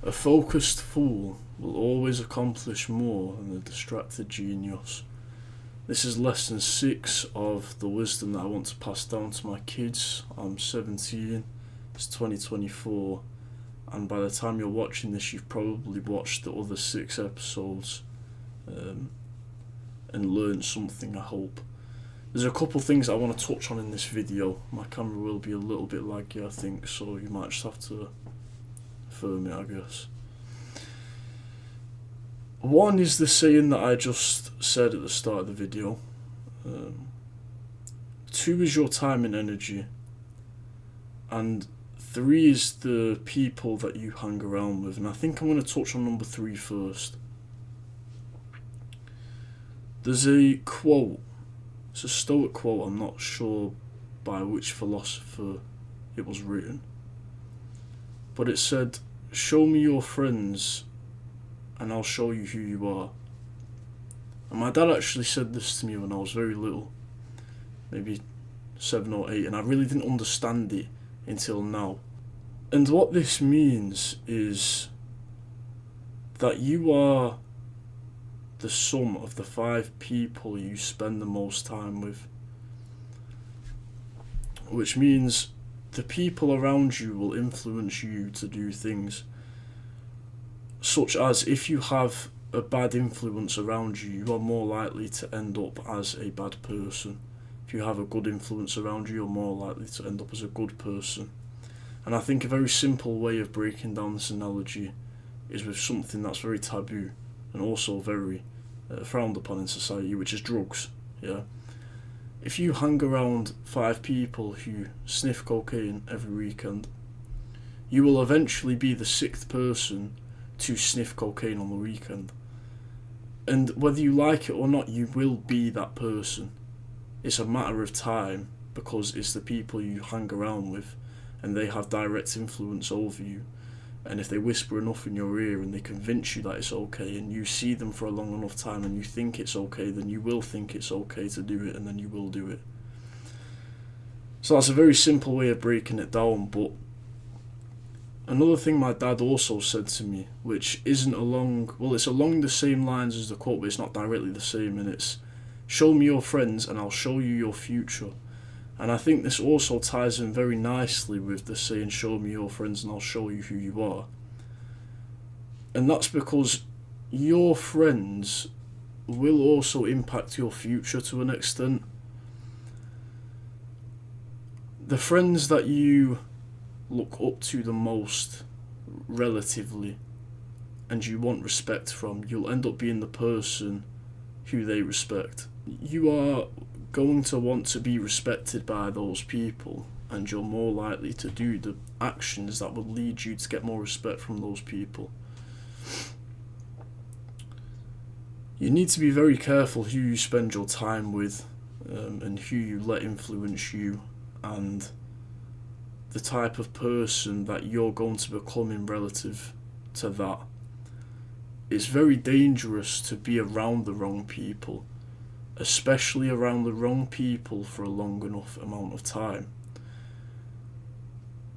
A focused fool will always accomplish more than a distracted genius. This is lesson 6 of the wisdom that I want to pass down to my kids. I'm 17, it's 2024, and by the time you're watching this, you've probably watched the other 6 episodes and learned something, I hope. There's a couple things I want to touch on in this video. My camera will be a little bit laggy, I think, so you might just have to firm it, I guess. One is the saying that I just said at the start of the video. 2 is your time and energy. And 3 is the people that you hang around with. And I think I'm going to touch on number 3 first. There's a quote. It's a Stoic quote. I'm not sure by which philosopher it was written. But it said, "Show me your friends and I'll show you who you are." And my dad actually said this to me when I was very little, maybe 7 or 8, and I really didn't understand it until now. And what this means is that you are the sum of the 5 people you spend the most time with, which means the people around you will influence you to do things. Such as, if you have a bad influence around you, you are more likely to end up as a bad person. If you have a good influence around you, you're more likely to end up as a good person. And I think a very simple way of breaking down this analogy is with something that's very taboo and also very frowned upon in society, which is drugs. Yeah. If you hang around 5 people who sniff cocaine every weekend, you will eventually be the 6th person to sniff cocaine on the weekend. And whether you like it or not, you will be that person. It's a matter of time, because it's the people you hang around with and they have direct influence over you. And if they whisper enough in your ear and they convince you that it's okay, and you see them for a long enough time and you think it's okay, then you will think it's okay to do it, and then you will do it. So that's a very simple way of breaking it down. But another thing my dad also said to me, which isn't it's along the same lines as the quote, but it's not directly the same, and it's, "Show me your friends and I'll show you your future." And I think this also ties in very nicely with the saying, "Show me your friends and I'll show you who you are." And that's because your friends will also impact your future to an extent. The friends that you look up to the most, relatively, and you want respect from, you'll end up being the person who they respect. You are going to want to be respected by those people, and you're more likely to do the actions that will lead you to get more respect from those people. You need to be very careful who you spend your time with, and who you let influence you, and the type of person that you're going to become in relative to that. It's very dangerous to be around the wrong people, especially around the wrong people for a long enough amount of time.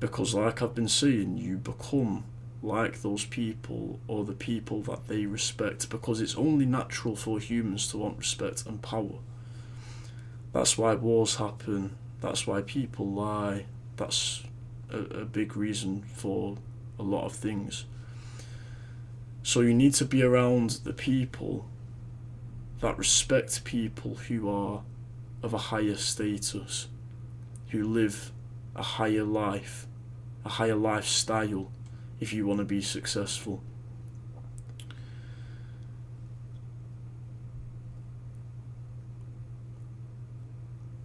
Because like I've been saying, you become like those people, or the people that they respect, because it's only natural for humans to want respect and power. That's why wars happen, that's why people lie, that's a big reason for a lot of things. So you need to be around the people that respect people who are of a higher status, who live a higher life, a higher lifestyle, if you want to be successful.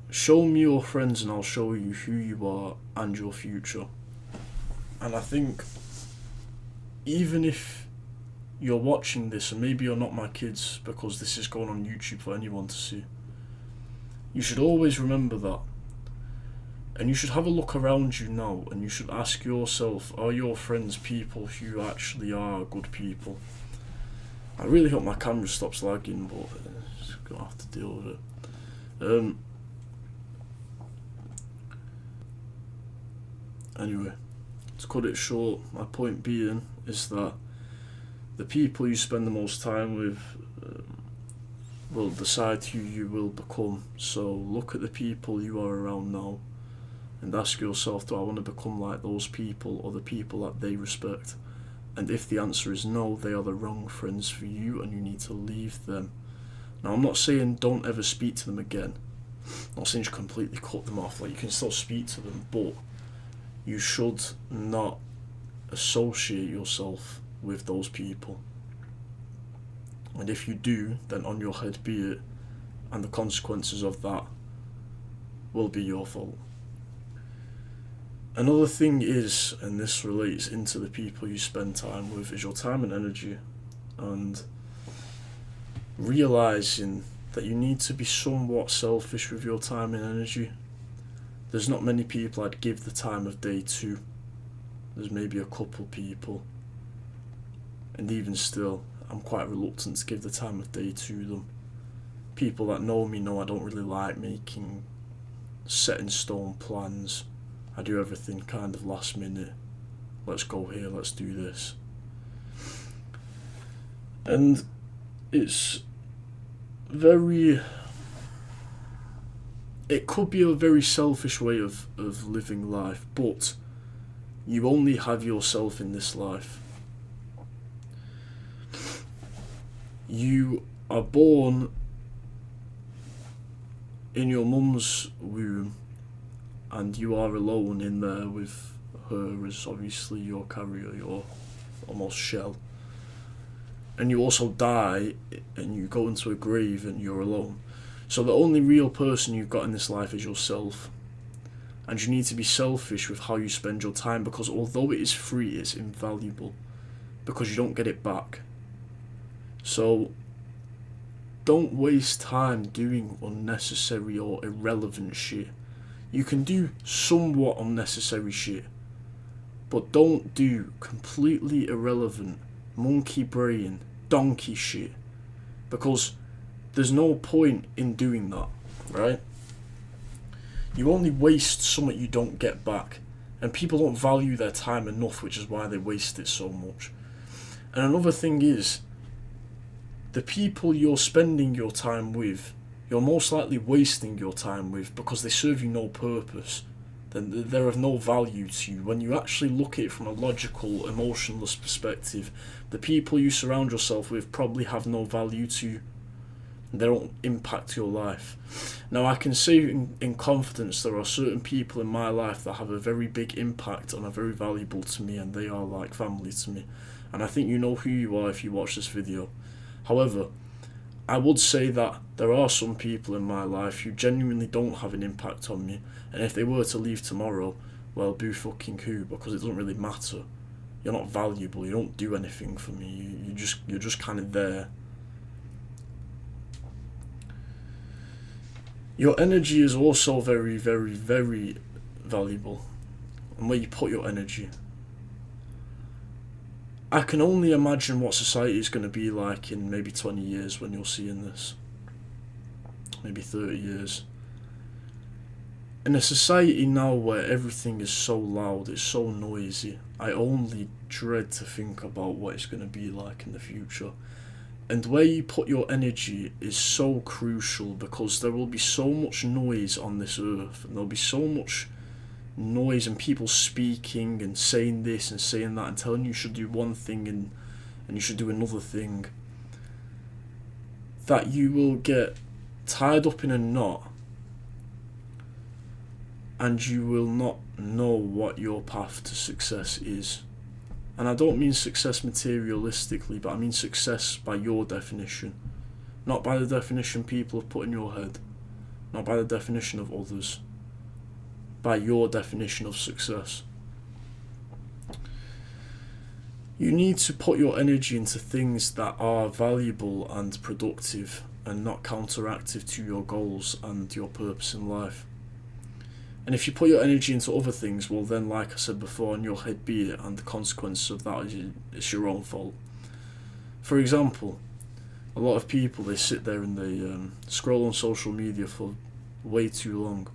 Show me your friends and I'll show you who you are and your future. And I think even if you're watching this, and maybe you're not my kids because this is going on YouTube for anyone to see, you should always remember that. And you should have a look around you now, and you should ask yourself, are your friends people who actually are good people? I really hope my camera stops lagging, but I'm just going to have to deal with it. Anyway, to cut it short, my point being is that the people you spend the most time with will decide who you will become. So look at the people you are around now and ask yourself, do I want to become like those people or the people that they respect? And if the answer is no, they are the wrong friends for you and you need to leave them. Now, I'm not saying don't ever speak to them again. I'm not saying you completely cut them off. Like, you can still speak to them, but you should not associate yourself with those people. And if you do, then on your head be it, and the consequences of that will be your fault. Another thing is, and this relates into the people you spend time with, is your time and energy, and realising that you need to be somewhat selfish with your time and energy. There's not many people I'd give the time of day to. There's maybe a couple people, and even still, I'm quite reluctant to give the time of day to them. People that know me know I don't really like making set in stone plans. I do everything kind of last minute. Let's go here, let's do this. And it's it could be a very selfish way of living life, but you only have yourself in this life. You are born in your mum's womb and you are alone in there with her as obviously your carrier, your almost shell. And you also die and you go into a grave and you're alone. So the only real person you've got in this life is yourself. And you need to be selfish with how you spend your time, because although it is free, it's invaluable because you don't get it back. So don't waste time doing unnecessary or irrelevant shit. You can do somewhat unnecessary shit, but don't do completely irrelevant, monkey brain, donkey shit, because there's no point in doing that, right? You only waste something you don't get back, and people don't value their time enough, which is why they waste it so much. And another thing is, the people you're spending your time with, you're most likely wasting your time with because they serve you no purpose. Then they're of no value to you. When you actually look at it from a logical, emotionless perspective, the people you surround yourself with probably have no value to you. They don't impact your life. Now, I can say in confidence there are certain people in my life that have a very big impact and are very valuable to me, and they are like family to me. And I think you know who you are if you watch this video. However, I would say that there are some people in my life who genuinely don't have an impact on me, and if they were to leave tomorrow, well, boo fucking who, because it doesn't really matter. You're not valuable, you don't do anything for me, you're just kind of there. Your energy is also very, very, very valuable, and where you put your energy. I can only imagine what society is going to be like in maybe 20 years when you're seeing this. Maybe 30 years. In a society now where everything is so loud, it's so noisy, I only dread to think about what it's going to be like in the future. And where you put your energy is so crucial, because there will be so much noise on this earth, and there'll be so much noise and people speaking and saying this and saying that and telling you should do one thing and you should do another thing, that you will get tied up in a knot and you will not know what your path to success is. And I don't mean success materialistically, but I mean success by your definition, not by the definition people have put in your head, not by the definition of others, by your definition of success. You need to put your energy into things that are valuable and productive and not counteractive to your goals and your purpose in life. And if you put your energy into other things, well then, like I said before, on your head be it, and the consequence of that is it's your own fault. For example, a lot of people, they sit there and they scroll on social media for way too long.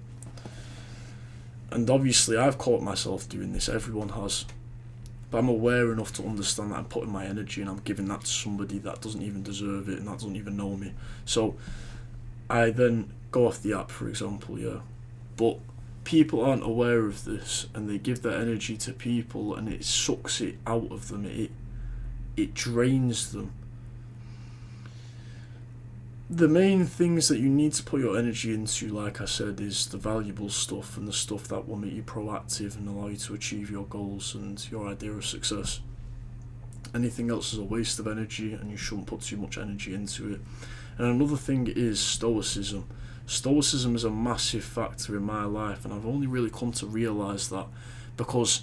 And obviously I've caught myself doing this, everyone has. but I'm aware enough to understand that I'm putting my energy and I'm giving that to somebody that doesn't even deserve it and that doesn't even know me. So I then go off the app, for example, yeah. But people aren't aware of this and they give their energy to people and it sucks it out of them. It drains them. The main things that you need to put your energy into, like I said, is the valuable stuff and the stuff that will make you proactive and allow you to achieve your goals and your idea of success. Anything else is a waste of energy and you shouldn't put too much energy into it. And another thing is stoicism. Stoicism is a massive factor in my life, and I've only really come to realise that because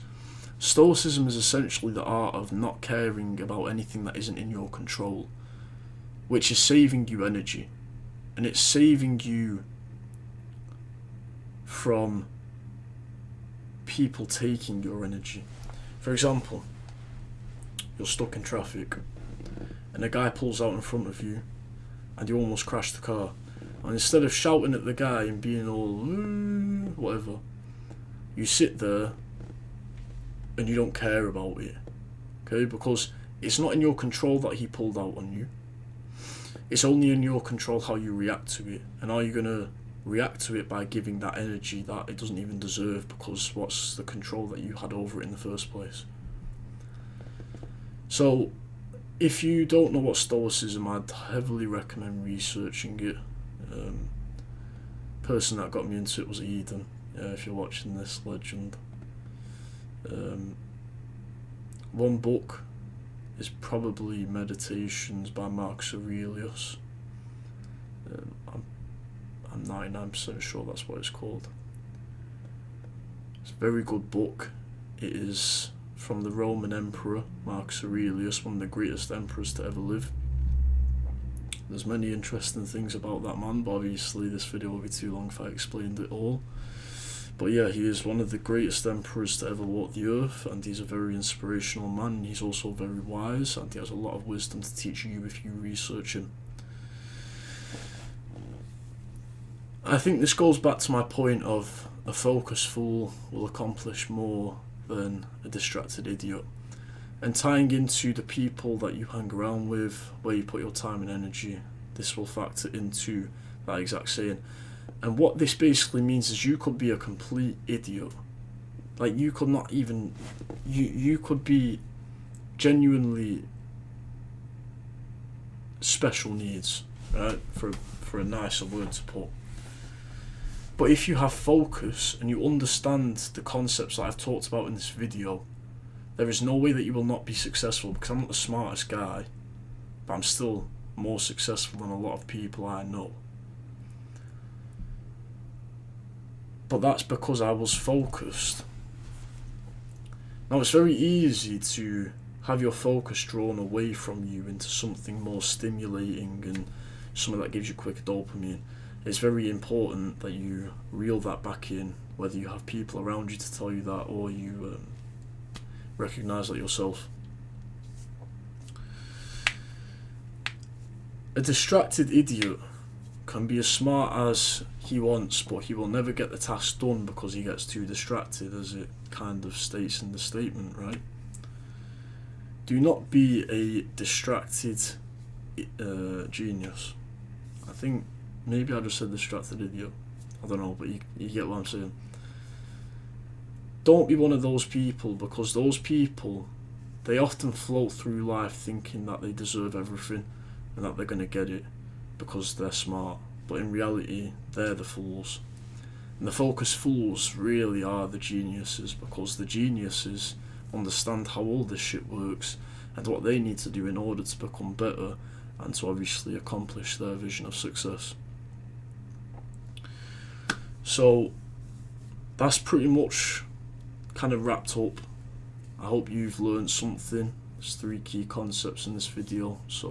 stoicism is essentially the art of not caring about anything that isn't in your control, which is saving you energy, and it's saving you from people taking your energy. For example, you're stuck in traffic and a guy pulls out in front of you and you almost crash the car, and instead of shouting at the guy and being all whatever, you sit there and you don't care about it, okay? Because it's not in your control that he pulled out on you. It's only in your control how you react to it. And are you going to react to it by giving that energy that it doesn't even deserve, because what's the control that you had over it in the first place? So if you don't know what stoicism, I'd heavily recommend researching it. Person that got me into it was Eden, if you're watching this, legend. One book is probably Meditations by Marcus Aurelius. I'm 99% sure that's what it's called. It's a very good book. It is from the Roman Emperor Marcus Aurelius, one of the greatest emperors to ever live. There's many interesting things about that man, but obviously this video will be too long if I explained it all. But yeah, he is one of the greatest emperors to ever walk the earth, and he's a very inspirational man. He's also very wise, and he has a lot of wisdom to teach you if you research him. I think this goes back to my point of a focused fool will accomplish more than a distracted idiot. And tying into the people that you hang around with, where you put your time and energy, this will factor into that exact saying. And what this basically means is you could be a complete idiot. Like, you could not even... You could be genuinely special needs, right? For a nicer word to put. But if you have focus and you understand the concepts that I've talked about in this video, there is no way that you will not be successful, because I'm not the smartest guy, but I'm still more successful than a lot of people I know. But that's because I was focused. Now, it's very easy to have your focus drawn away from you into something more stimulating and something that gives you quick dopamine. It's very important that you reel that back in, whether you have people around you to tell you that or you recognise that yourself. A distracted idiot can be as smart as he wants, but he will never get the task done because he gets too distracted, as it kind of states in the statement, right? Do not be a distracted genius. I think maybe I just said distracted idiot. I don't know, but you get what I'm saying. Don't be one of those people, because those people, they often float through life thinking that they deserve everything and that they're going to get it because they're smart. But in reality, they're the fools. And the focused fools really are the geniuses, because the geniuses understand how all this shit works and what they need to do in order to become better and to obviously accomplish their vision of success. So that's pretty much kind of wrapped up. I hope you've learned something. There's 3 key concepts in this video. So